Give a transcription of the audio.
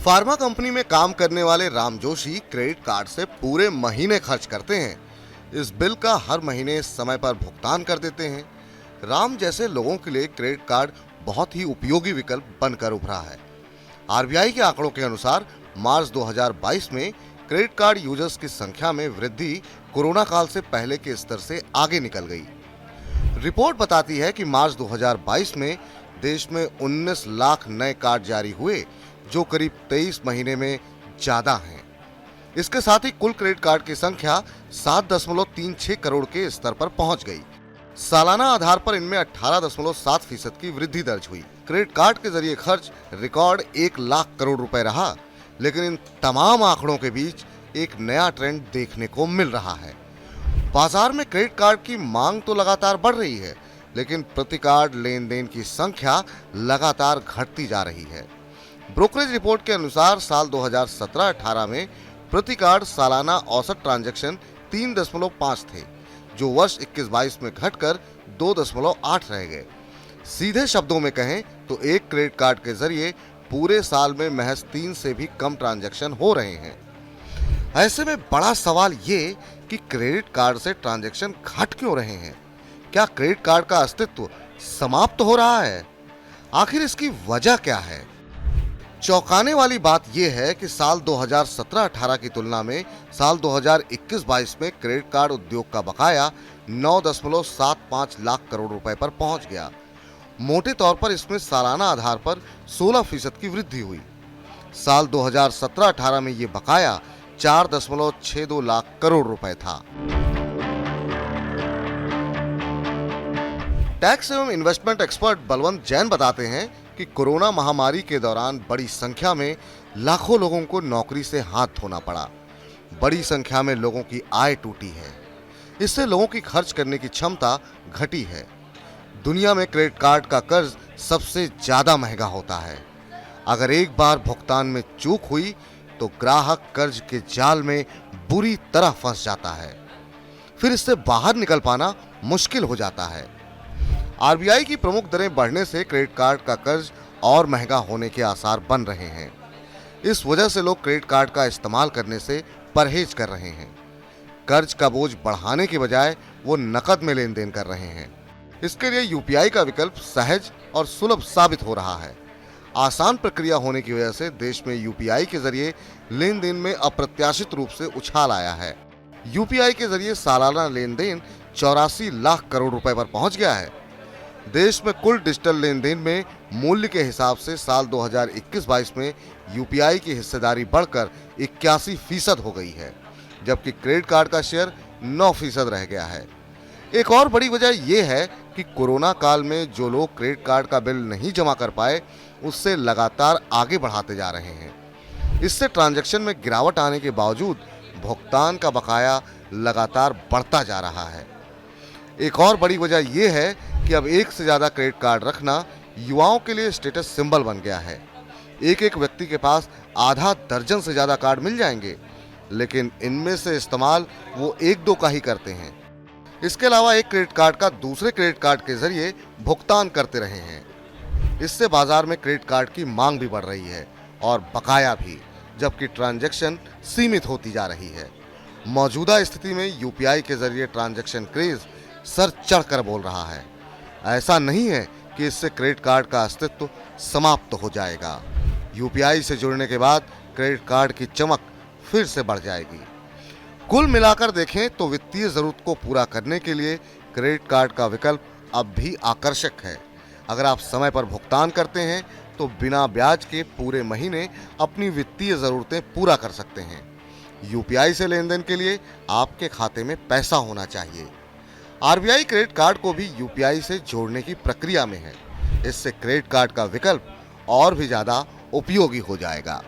Pharma company में काम करने वाले राम जोशी क्रेडिट कार्ड से पूरे महीने खर्च करते हैं। इस बिल का हर महीने समय पर भुगतान कर देते हैं। राम जैसे लोगों के लिए क्रेडिट कार्ड बहुत ही उपयोगी विकल्प बनकर उभरा है। आरबीआई के आंकड़ों के अनुसार मार्च 2022 में क्रेडिट कार्ड यूजर्स की संख्या में वृद्धि कोरोना काल से पहले के स्तर से आगे निकल गई। रिपोर्ट बताती है कि मार्च 2022 में देश में 19 लाख नए कार्ड जारी हुए, जो करीब 23 महीने में ज्यादा हैं। इसके साथ ही कुल क्रेडिट कार्ड की संख्या 7.36 करोड़ के स्तर पर पहुंच गई। सालाना आधार पर इनमें 18.7% की वृद्धि दर्ज हुई। क्रेडिट कार्ड के जरिए खर्च रिकॉर्ड 1 लाख करोड़ रुपए रहा, लेकिन इन तमाम आंकड़ों के बीच एक नया ट्रेंड देखने को मिल रहा है। बाजार में क्रेडिट कार्ड की मांग तो लगातार बढ़ रही है, लेकिन प्रति कार्ड लेन देन की संख्या लगातार घटती जा रही है। ब्रोकरेज रिपोर्ट के अनुसार साल 2017-18 में प्रति कार्ड सालाना औसत ट्रांजैक्शन 3.5 थे, जो वर्ष 21-22 में घटकर 2.8 रह गए। सीधे शब्दों में कहें तो एक क्रेडिट कार्ड के जरिए पूरे साल में महज 3 से भी कम ट्रांजैक्शन हो रहे हैं। ऐसे में बड़ा सवाल ये कि क्रेडिट कार्ड से ट्रांजैक्शन घट क्यों रहे हैं? क्या क्रेडिट कार्ड का अस्तित्व समाप्त हो रहा है? आखिर इसकी वजह क्या है? चौंकाने वाली बात यह है कि साल 2017-18 की तुलना में साल 2021-22 में क्रेडिट कार्ड उद्योग का बकाया 9.75 लाख करोड़ रुपए पर पहुंच गया। मोटे तौर पर इसमें सालाना आधार पर 16% की वृद्धि हुई। साल 2017-18 में ये बकाया 4.62 लाख करोड़ रुपए था। टैक्स एवं इन्वेस्टमेंट एक्सपर्ट बलवंत जैन बताते हैं कि कोरोना महामारी के दौरान बड़ी संख्या में लाखों लोगों को नौकरी से हाथ धोना पड़ा। बड़ी संख्या में लोगों की आय टूटी है। इससे लोगों की खर्च करने की क्षमता घटी है। दुनिया में क्रेडिट कार्ड का कर्ज सबसे ज्यादा महंगा होता है। अगर एक बार भुगतान में चूक हुई तो ग्राहक कर्ज के जाल में बुरी तरह फंस जाता है। फिर इससे बाहर निकल पाना मुश्किल हो जाता है। आरबीआई की प्रमुख दरें बढ़ने से क्रेडिट कार्ड का कर्ज और महंगा होने के आसार बन रहे हैं। इस वजह से लोग क्रेडिट कार्ड का इस्तेमाल करने से परहेज कर रहे हैं। कर्ज का बोझ बढ़ाने के बजाय वो नकद में लेन देन कर रहे हैं। इसके लिए यूपीआई का विकल्प सहज और सुलभ साबित हो रहा है। आसान प्रक्रिया होने की वजह से देश में यूपीआई के जरिए लेन देन में अप्रत्याशित रूप से उछाल आया है। यूपीआई के जरिए सालाना लेन देन 84 लाख करोड़ रुपए पर पहुंच गया है। देश में कुल डिजिटल लेन देन में मूल्य के हिसाब से साल 2021-22 में यूपीआई की हिस्सेदारी बढ़कर 81% हो गई है, जबकि क्रेडिट कार्ड का शेयर 9% रह गया है। एक और बड़ी वजह यह है कि कोरोना काल में जो लोग क्रेडिट कार्ड का बिल नहीं जमा कर पाए, उससे लगातार आगे बढ़ाते जा रहे हैं। इससे ट्रांजैक्शन में गिरावट आने के बावजूद भुगतान का बकाया लगातार बढ़ता जा रहा है। एक और बड़ी वजह यह है कि अब एक से ज्यादा क्रेडिट कार्ड रखना युवाओं के लिए स्टेटस सिंबल बन गया है। एक व्यक्ति के पास आधा दर्जन से ज्यादा कार्ड मिल जाएंगे, लेकिन इनमें से इस्तेमाल वो 1-2 का ही करते हैं। इसके अलावा एक क्रेडिट कार्ड का दूसरे क्रेडिट कार्ड के जरिए भुगतान करते रहे हैं। इससे बाजार में क्रेडिट कार्ड की मांग भी बढ़ रही है और बकाया भी, जबकि ट्रांजैक्शन सीमित होती जा रही है। मौजूदा स्थिति में यूपीआई के जरिए ट्रांजैक्शन क्रेज सर चढ़कर बोल रहा है। ऐसा नहीं है कि इससे क्रेडिट कार्ड का अस्तित्व समाप्त हो जाएगा। यूपीआई से जुड़ने के बाद क्रेडिट कार्ड की चमक फिर से बढ़ जाएगी। कुल मिलाकर देखें तो वित्तीय जरूरत को पूरा करने के लिए क्रेडिट कार्ड का विकल्प अब भी आकर्षक है। अगर आप समय पर भुगतान करते हैं तो बिना ब्याज के पूरे महीने अपनी वित्तीय जरूरतें पूरा कर सकते हैं। यूपीआई से लेन देन के लिए आपके खाते में पैसा होना चाहिए। आरबीआई क्रेडिट कार्ड को भी यूपीआई से जोड़ने की प्रक्रिया में है। इससे क्रेडिट कार्ड का विकल्प और भी ज्यादा उपयोगी हो जाएगा।